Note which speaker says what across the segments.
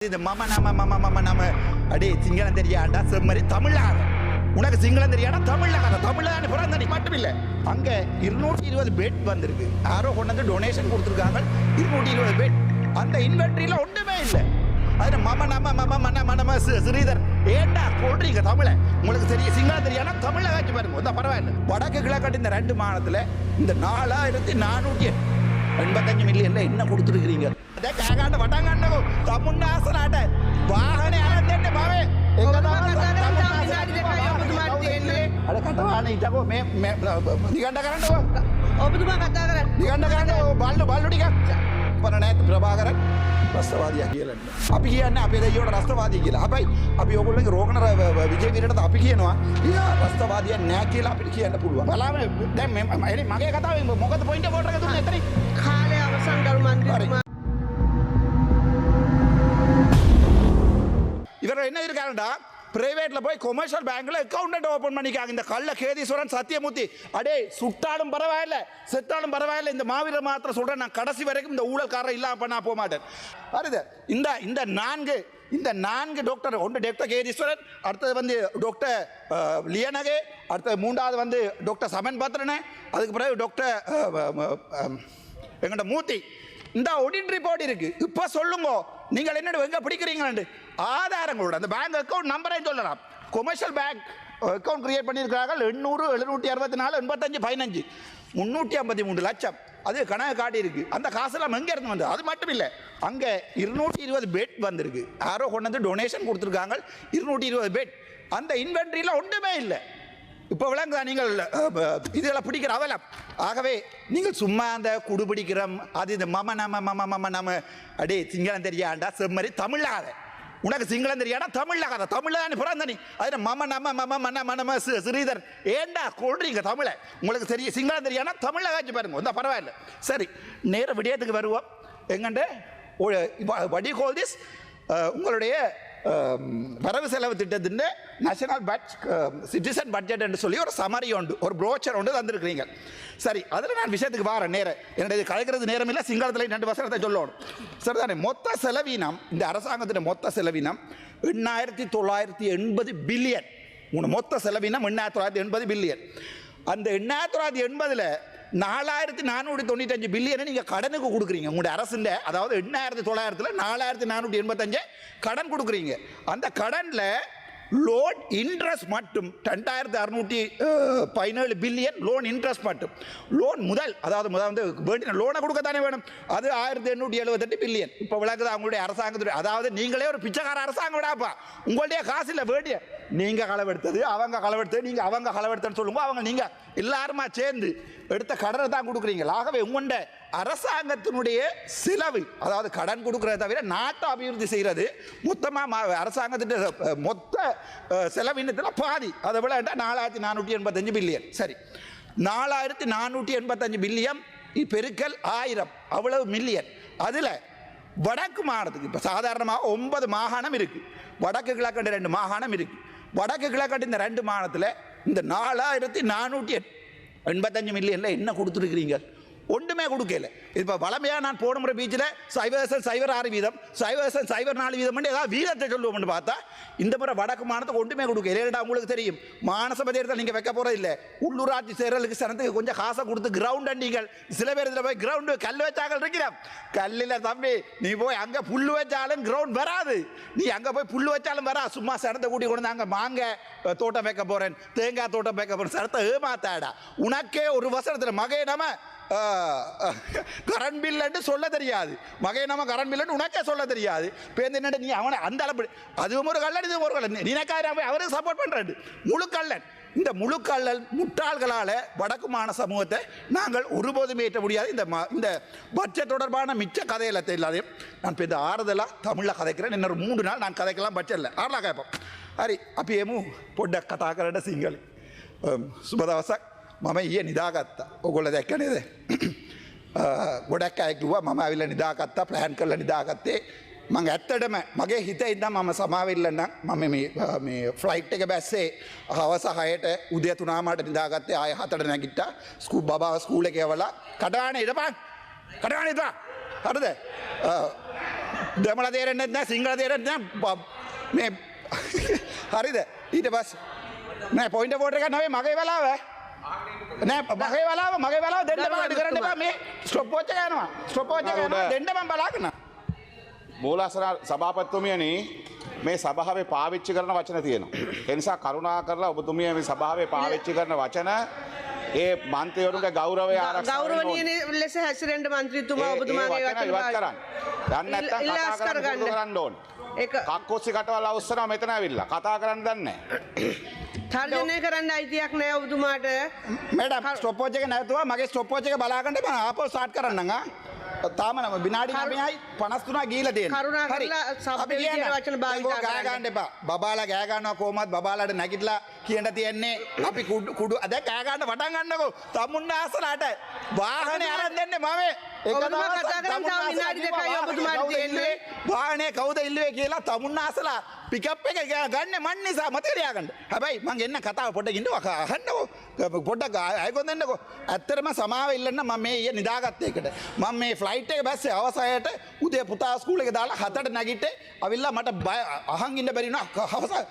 Speaker 1: இது மம அடே சிங்களம் தெரியாண்டா செம்மறி தமிழாக உனக்கு சிங்களம் தெரியாண்டா தமிழாக தமிழாக பிறந்த மட்டும் இல்லை அங்கே 220 பெட் வந்திருக்கு யாரோ கொண்டு வந்து டொனேஷன் கொடுத்துருக்காங்க 220 பெட் அந்த இன்வென்ட்ரியில் ஒன்றுமே இல்லை அதில் மம ஸ்ரீதர் ஏண்டா சொல்றீங்க தமிழை உங்களுக்கு தெரிய சிங்களம் தெரியாண்டா தமிழை காட்சி பாருங்க ஒன்றும் பரவாயில்லை வடக்கு கிழக்காட்டு இந்த 2 மாநிலத்தில் இந்த 4485 மில்லியன்ல என்ன கொடுத்துருக்கிறீங்க அதே காகாண்ட வட்டாங்காண்ட தமிழ்நாசனாட்ட வாகன ஆனந்தேட்ட பாவே අර කටවානේ ඉතකෝ මේ නිකණ්ඩ කරන්න ඔබතුමා කතා කරන්න නිකණ්ඩ කරන්න බල්ලු ටිකක් පන නැත් ප්‍රභාකරන් රස්තවාදියා කියලා අපි කියන්නේ අපේ දෙයියෝට රස්තවාදී කියලා. හැබැයි අපි ඕගොල්ලන්ගේ රෝගණ විජේ වීරට අපි කියනවා ඊයා රස්තවාදියා නෑ කියලා අපිට කියන්න පුළුවන්. බලන්න දැන් මගේ කතාවෙන් මොකද පොයින්ට් එක පොඩ්ඩක් දුන්නේ එතනින්. කාලේ අවසන් කරු මන්ත්‍රීතුමා இவர் என்ன இருக்காருடா பிரைவேட்ல போய் கொமர்ஷியல் பேங்க்ல அக்கவுண்ட் ஓபன் பண்ணிக்காங்க இந்த கள்ள கேதீஸ்வரன் சத்தியமூர்த்தி அடே சுட்டாலும் பரவாயில்ல செத்தாலும் பரவாயில்ல இந்த மாவீரர் மாத்திரம் சொல்றேன் நான் கடைசி வரைக்கும் இந்த ஊழல்காரர் இல்லாம பண்ண போக மாட்டேன் வருது இந்த நான்கு டாக்டர் ஒன்று டாக்டர் கேதீஸ்வரன் அடுத்தது வந்து டாக்டர் லியனகே அடுத்தது மூன்றாவது வந்து டாக்டர் சமன் பத்ரனே அதுக்கு பிறகு டாக்டர் எங்கள்ட மூர்த்தி இந்த ஆடிட் ரிப்போர்ட் இருக்கு இப்போ சொல்லுங்க நீங்கள் என்ன எங்க பிடிக்கிறீங்க ஆதாரங்களோட அந்த பேங்க் அக்கௌண்ட் நம்பரை சொல்லலாம் கொமர்ஷியல் பேங்க் அக்கௌண்ட் கிரியேட் பண்ணியிருக்கிறார்கள் 800 764 85 15 353 லட்சம் அது கணக்கு காட்டியிருக்கு அந்த காசெல்லாம் எங்கே இருந்து வந்தது அது மட்டும் இல்லை அங்கே 220 பெட் வந்திருக்கு யாரோ கொண்டு வந்து டொனேஷன் கொடுத்துருக்காங்க 220 பெட் அந்த இன்வென்ட்ரியில் ஒன்றுமே இல்லை இப்போ விளங்குதா நீங்கள் இதெல்லாம் பிடிக்கிற அவலம் ஆகவே நீங்கள் சும்மா அந்த குடு பிடிக்கிறோம் அது இந்த மம நம்ம அடே சிங்களம் தெரியாண்டா செம்மறி தமிழாக உனக்கு சிங்களம் தெரியாண்டா தமிழாக தமிழாக பிறந்த நீ அதில் மம ஸ்ரீதர் ஏண்டா சொல்றீங்க தமிழை உங்களுக்கு தெரிய சிங்களம் தெரியாண்டா தமிழை காட்சி பாருங்க ஒன்றும் பரவாயில்லை சரி நேர விடயத்துக்கு வருவோம் எங்கண்டு வடி கோல் திஸ் உங்களுடைய வரவு செலவு திட்டத்தின் நேஷனல் சிட்டிசன் பட்ஜெட் என்று சொல்லி ஒரு சமரி உண்டு ஒரு ப்ரோச்சர் ஒன்று தந்திருக்கிறீங்க சரி அதில் நான் விஷயத்துக்கு வரேன் நேரம் என்னுடைய கலைக்கிறது நேரம் இல்லை சிங்களத்தில் 2 வசனத்தை சொல்லணும் சரிதானே மொத்த செலவீனம் இந்த அரசாங்கத்தின் மொத்த செலவீனம் 8980 பில்லியன் மொத்த செலவீனம் 8980 பில்லியன் அந்த 8980ல் 4495 பில்லியனை நீங்கள் கடனுக்கு கொடுக்குறீங்க உங்களுடைய அரசுல அதாவது 8900 4485 கடன் கொடுக்குறீங்க அந்த கடனில் லோன் இன்ட்ரெஸ்ட் மட்டும் 2617 பில்லியன் லோன் இன்ட்ரெஸ்ட் மட்டும் லோன் முதல் வந்து வேண்டிய லோனை கொடுக்கத்தானே வேணும் அது 1878 பில்லியன் இப்போ விளக்குது அவங்களுடைய அரசாங்கத்துடைய அதாவது நீங்களே ஒரு பிச்சைக்கார அரசாங்கம் விடாப்பா உங்களுடைய காசு இல்லை வேண்டிய நீங்கள் களவெடுத்தது அவங்க களவெடுத்தது நீங்கள் அவங்க களவெடுத்தன்னு சொல்லுங்க அவங்க நீங்கள் எல்லாருமா சேர்ந்து எடுத்த கடனை தான் கொடுக்குறீங்க ஆகவே உங்கள்ட அரசாங்கத்தினுடைய செலவு அதாவது கடன் கொடுக்குறத தவிர நாட்டை அபிவிருத்தி செய்கிறது மொத்தமாக அரசாங்கத்தின் மொத்த செலவினத்தில் பாதி அதை விட 4485 பில்லியன் சரி 4485 பில்லியன் பெருக்கல் 1000 அவ்வளவு மில்லியன் அதில் வடக்கு மாகாணத்துக்கு இப்போ சாதாரணமாக 9 மாகாணம் இருக்குது வடக்கு கிழக்கண்டு 2 மாகாணம் இருக்குது வடக்கு கிழக்கண்டு இந்த 2 மாகாணத்தில் இந்த 4485 மில்லியனில் என்ன கொடுத்துருக்கிறீங்க ஒன்றுமே கொடுக்கல இப்போ வளமையாக நான் போன முறை பீச்சில் 0.06% 0.04% ஏதாவது வீதத்தை சொல்லுவோம்னு பார்த்தா இந்த முறை வடக்கு மாநிலத்துக்கு ஒன்றுமே கொடுக்கல ஏன்னா உங்களுக்கு தெரியும் மாநசபை தேர்தல் நீங்கள் வைக்க போகிறது இல்லை உள்ளூராட்சி தேர்தலுக்கு சனத்துக்கு கொஞ்சம் காசை கொடுத்து கிரவுண்ட் நீங்கள் சில பேர் இதில் போய் கிரவுண்டு கல் வச்சாக்கள் இருக்கிறோம் கல்லில் தம்பி நீ போய் அங்கே புல் வச்சாலும் கிரவுண்ட் வராது நீ அங்கே போய் புல் வச்சாலும் வரா சும்மா சனத்தை கூட்டி கொண்டு அங்கே மாங்காய் தோட்டம் வைக்க போகிறேன் தேங்காய் தோட்டம் வைக்க போகிறேன் சனத்தை ஏமாத்தாடா உனக்கே ஒரு வசனத்தில் மகே நம்ம கரண்ட் பில்லுன்னு சொல்ல தெரியாது மகை நம்ம கரண்ட் பில்லுன்னு உனக்கே சொல்ல தெரியாது பேருந்து என்ன நீ அவனை அந்த அளவு அதுவும் ஒரு கல்லன் இதுவும் ஒரு கல்லன் நினைக்காத அவருக்கு சப்போர்ட் பண்ணுறாரு முழு கல்லன் இந்த முழு கல்லல் முட்டாள்களால் வடக்கு மாநில சமூகத்தை நாங்கள் ஒருபோதும் ஏற்ற முடியாது இந்த பட்ஜெட் தொடர்பான மிச்ச கதையில் இல்லாதையும் நான் இப்போ இந்த ஆறுதலாக தமிழில் கதைக்கிறேன் இன்னொரு 3 நாள் நான் கதைக்கலாம் பட்ஜெட்டில் ஆறுலாம் கேட்போம் හරි අපි එමු පොඩ්ඩක් කතා කරන්න සිංහල සුබ දවසක් මම ඊයේ නිදාගත්තා ඔයගොල්ලෝ දැක්ක නේද ගොඩක් අය කිව්වා මම ආවිල්ලා නිදාගත්තා ප්ලෑන් කරලා නිදාගත්තේ මම ඇත්තටම මගේ හිතේ ඉඳන් මම සමාවෙන්න නම් මම මේ ෆ්ලයිට් එක බැස්සේ හවස 6ට උදේ 3 මාට නිදාගත්තේ ආය 7ට නැගිට්ටා බබාව ස්කූල් එකේ යවලා කඩානේ ඉඳපන් කඩානේ ඉඳපන් හරිද දෙමළ තේරෙන්නේ නැහැ සිංහල තේරෙන්නේ නැහැ මේ හරිද ඊට පස්සේ නෑ පොයින්ට් වෝට් එක නෙවෙයි මගේ වෙලාව නෑ මගේ වෙලාව දෙන්න බෑ අඩි කරන්න එපා මේ ස්ටොප් වොච් එක යනවා ස්ටොප් වොච් එක යනවා දෙන්න මම බලාගෙන
Speaker 2: මූලාසන සභාපතිතුමියනි මේ සභාවේ පාවිච්චි කරන වචන තියෙනවා ඒ නිසා කරුණා කරලා ඔබතුමිය මේ සභාවේ පාවිච්චි කරන වචන ඒ මන්ත්‍රීවරුන්ගේ ගෞරවය ආරක්ෂා
Speaker 3: ගෞරවනීය ලෙස හැසිරෙන්න මන්ත්‍රීතුමා ඔබතුමාගේ වචන
Speaker 2: ඉවත් කරන්න. දැන් නැත්තම් කතා කරන්න ඕන.
Speaker 3: ඒක
Speaker 2: කක්කොස්සි කටවල අවස්සනවා මෙතන ඇවිල්ලා. කතා කරන්න දන්නේ නැහැ.
Speaker 3: තර්ජනය කරන්න අයිතියක් නැහැ ඔබතුමාට.
Speaker 1: මැඩම් ස්ටොප් වොච් එක නැතුව මගේ ස්ටොප් වොච් එක බලාගන්න මම ආපහු ස්ටාර්ට් කරන්නම් තාම නම විනාඩි 9යි 53 ගිහිලා තියෙනවා.
Speaker 3: කරුණා කරලා සබ්බේ කියන වචන භාවිත
Speaker 1: ගෑ ගන්න එපා. බබාලා ගෑ ගන්නවා කොහොමද බබාලාට නැගිටලා කියන්න තියෙන්නේ අපි කුඩු දැන් ගෑ ගන්න පටන් ගන්නකෝ. තමුන්න ආසලට වාහනේ අරන් දෙන්නේ මම.
Speaker 3: ඔබතුමා කතා කරන් තව විනාඩි 2යි ඔබතුමාට තියෙන්නේ.
Speaker 1: වාහනේ කවුද ඉල්ලුවේ කියලා තමුන්න ආසලා පිකප් එක ගන්න මන් නිසා මතක තියාගන්න. හැබැයි මං එන්න කතාව පොඩ්ඩක් ඉන්නකෝ අහන්නකෝ. පොඩ්ඩක් අයකොන් දෙන්නකෝ. ඇත්තටම සමාව ඉල්ලන්න මම මේ ඊයේ නිදාගත්ත එකට. මම මේ ෆ්ලයිට් එක බැස්සේ අවසායට උදේ පුතා ස්කූල් එක දාලා 7ට නැගිට්ටේ. අවිල්ලා මට අහන් ඉන්න බැරි වුණා. අවසාන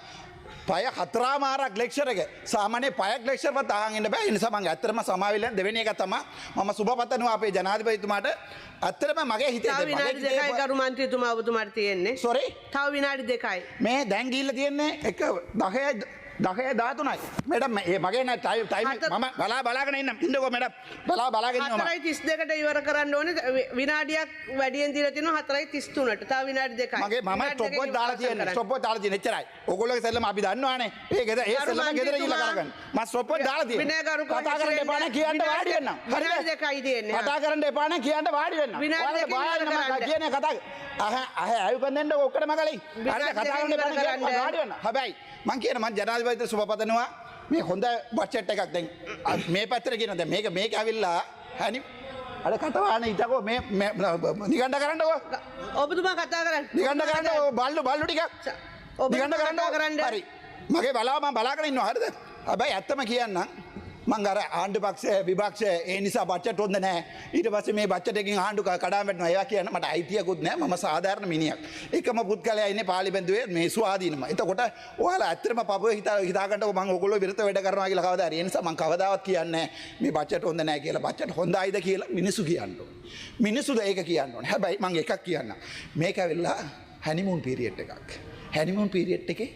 Speaker 1: පය 4 මාරක් ලෙක්චර් එක. සාමාන්‍ය පයක් ලෙක්චර් වත් අහන් ඉන්න බෑ. ඒ නිසා මං ඇත්තටම සමාව ඉල්ලන්න දෙවෙනි එක තමයි මම සුබපතනවා අපේ ජනාධිපතිතුමාට. ඇත්තටම මගේ හිතේ
Speaker 3: තව විනාඩි 2යි ගරු මන්ත්‍රීතුමා ඔබතුමාට තියෙන්නේ.
Speaker 1: සෝරි
Speaker 3: තව විනාඩි 2යි.
Speaker 1: මේ දැන් ගිහිල්ලා තියෙන්නේ එක 10:13යි මැඩම් මගේ නෑ ටයිම් මම බලාගෙන ඉන්නකෝ මැඩම් බලාගෙන ඉන්නවා
Speaker 3: 4:32ට ඉවර කරන්න ඕනේ විනාඩියක් වැඩියෙන් දීලා තිනවා 4:33ට තව විනාඩි 2යි
Speaker 1: මගේ මම ස්ටොප් වොච් දාලා තියෙන්නේ ස්ටොප් වොච් දාලා තියෙන්නේ එච්චරයි ඕගොල්ලෝගේ සෙල්ලම අපි දන්නවානේ ඒ සෙල්ලම ගෙදර ගිහලා කරගන්න මම ස්ටොප් වොච් දාලා තියෙන්නේ කතා කරන්න එපා නේ කියන්න වාඩි වෙන්න
Speaker 3: විනාඩි 2යි තියෙන්නේ
Speaker 1: කතා කරන්න එපා නේ කියන්න වාඩි වෙන්න
Speaker 3: විනාඩි 2යි
Speaker 1: කියන්නේ කතා අයුකන් දෙන්න ඔක්කොටම කලින් හරිද කතා කරන්න එපා නේ කියන්න වාඩි වෙන්න හැබැයි මං කියන මං ජනාධිපතිට සුබපතනවා මේ හොඳ බජට් එකක් දැන් මේ පැත්තට කියන දැන් මේක ඇවිල්ලා හැනි අර කටවාන හිටකෝ මේ නිගණ්ඩ කරන්නකෝ
Speaker 3: ඔබතුමා කතා කරන්න
Speaker 1: නිගණ්ඩ කරන්නකෝ බල්ලු ටිකක් නිගණ්ඩ කරන්න හරි මගේ බලාව මම බලාගෙන ඉන්නවා හරිද හැබැයි ඇත්තම කියන්නම් මං අර ආණ්ඩු පක්ෂය විපක්ෂය ඒ නිසා බජට් හොඳ නැහැ ඊට පස්සේ මේ බජට් එකකින් ආණ්ඩු කඩාම් වැටෙනවා ඒවා කියන්න මට අයිතියකුත් නැහැ මම සාධාරණ මිනිහෙක් එකම පුද්ගලයා ඉන්නේ පාර්ලිමේන්තුවේ මේ ස්වාධීනම එතකොට ඔයාලා ඇත්තටම පපුවේ හිතාගන්නකො මං ඕගොල්ලෝ විරුද්ධ වැඩ කරනවා කියලා කවදා හරි ඒ නිසා මං කවදාවත් කියන්නේ මේ බජට් හොඳ නැහැ කියලා බජට් හොඳයිද කියලා මිනිස්සු කියන්න ඕනේ මිනිස්සුද ඒක කියන්න ඕනේ හැබැයි මං එකක් කියන්නම් මේක ඇවිල්ලා හැනිමූන් පීරියඩ් එකක් හැනිමූන් පීරියඩ් එකේ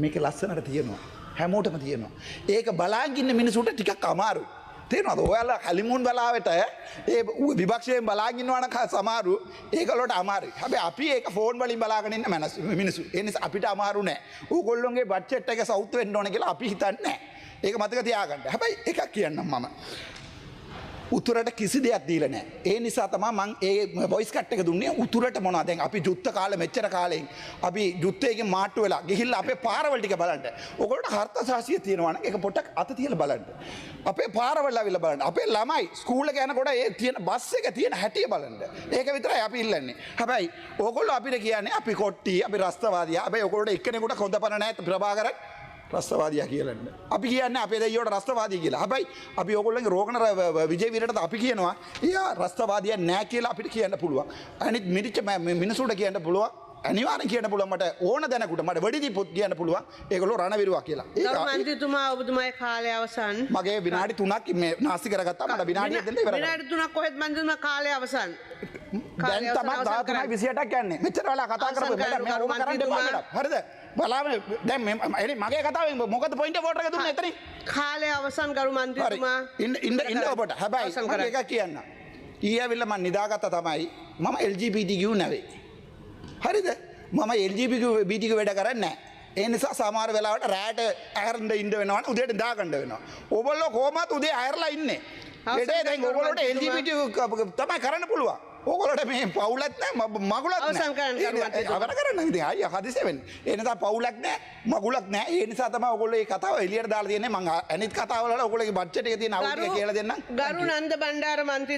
Speaker 1: මේක ලස්සනට තියෙනවා හැමෝටම තියෙනවා. ඒක බලාගෙන ඉන්න මිනිසුන්ට ටිකක් අමාරුයි. තේරෙනවද? ඔයාලා හලිමුන් බලාවට ඒ විපක්ෂයෙන් බලාගෙන ඉන්නවා නම් සමහරු ඒකලට අමාරුයි. හැබැයි අපි ඒක ෆෝන් වලින් බලාගෙන ඉන්න මිනිස්සු. ඒ නිසා අපිට අමාරු නෑ. ඕගොල්ලෝගේ බජට් එක සවුත් වෙන්න ඕනේ කියලා අපි හිතන්නේ නෑ. ඒක මතක තියාගන්න. හැබැයි එකක් කියන්නම් මම. උතුරට කිසි දෙයක් දීලා නැහැ. ඒ නිසා තමයි මම ඒ වොයිස් කට් එක දුන්නේ උතුරට මොනවද දැන් අපි යුද්ධ කාලේ මෙච්චර කාලෙන් අපි යුද්ධයෙන් මාට්ටු වෙලා ගිහිල්ලා අපේ පාරවල් ටික බලන්න. ඔයගොල්ලන්ට හර්ථසාසිය තියෙනවා නම් ඒක පොඩ්ඩක් අත තියලා බලන්න. අපේ පාරවල් ආවිල්ලා බලන්න. අපේ ළමයි ස්කූල් එක යනකොට ඒ තියෙන බස් එක තියෙන හැටිය බලන්න. ඒක විතරයි අපි ඉල්ලන්නේ. හැබැයි ඔයගොල්ලෝ අපිට කියන්නේ අපි කොට්ටි අපි රස්තවාදියා. හැබැයි ඔයගොල්ලෝ එක්කෙනෙකුට හොඳ පණ නැහැ ප්‍රභාකරන් රස්තවාදියා කියලන්න අපි කියන්න අපේ දෙයියෝට රස්තවාදී කියලා හැබැයි අපි ඔයගොල්ලන්ගේ රෝගණ විජේ වීරට අපි කියනවා එයා රස්තවාදියා නෑ කියලා අපිට කියන්න පුළුවන් අනිත් මිරිච්ච මිනිසුන්ට කියන්න පුළුවන් අනිවාර්යෙන් කියන්න පුළුවන් මට ඕන දැනකට මට වැඩි දීපොත් කියන්න පුළුවන් ඒගොල්ලෝ රණවිරුවා කියලා
Speaker 3: ඒක මන්ත්‍රීතුමා ඔබතුමාගේ කාලය අවසන්
Speaker 1: මගේ විනාඩි 3ක් මේ නාස්ති කරගත්තා මට විනාඩියක් දෙන්න ඉවරයි
Speaker 3: විනාඩි 3ක් කොහෙද මන්ත්‍රීතුමා කාලය අවසන්
Speaker 1: දැන් තමයි 13:28ක් යන්නේ මෙච්චර වෙලා කතා කරපු මම ඕක කරන්න එපා මඩම් හරිද බලාගෙන දැන් මගේ කතාවෙන් මොකද පොයින්ට් වෝට් එක දුන්නේ එතනින්
Speaker 3: කාලය අවසන් ගරු මන්ත්‍රීතුමා
Speaker 1: ඉන්න ඔබට හැබැයි මම එකක් කියන්න ඊයවිල්ලා මම නිදාගත්තා තමයි මම LGBTQ නෙවෙයි හරිද මම LGBTQ වැඩ කරන්නේ නැහැ ඒ නිසා සමහර වෙලාවට රැට ඇහැරෙන්න ඉන්න වෙනවා උදේට දාගන්න වෙනවා ඔයගොල්ලෝ කොහමද උදේ ඇහැරලා ඉන්නේ ඒකේ දැන් ඔයගොල්ලෝට LGBTQ තමයි කරන්න පුළුවන් ඕගොල්ලෝට මේ පවුලක් නැහැ මගුලක් නැහැ අවර කරන්න ඉතින් අයියා හදිසිය වෙන්නේ ඒ නිසා පවුලක් නැහැ මගුලක් නැහැ ඒ නිසා තමයි ඔයගොල්ලෝ මේ කතාව එළියට දාලා තියෙන්නේ මම අනිත් කතාවල ඔයගොල්ලෝගේ බජට් එකේ තියෙන අවුල් ටික කියලා දෙන්නම්
Speaker 3: ගරු නන්ද බණ්ඩාර මන්ත්‍රී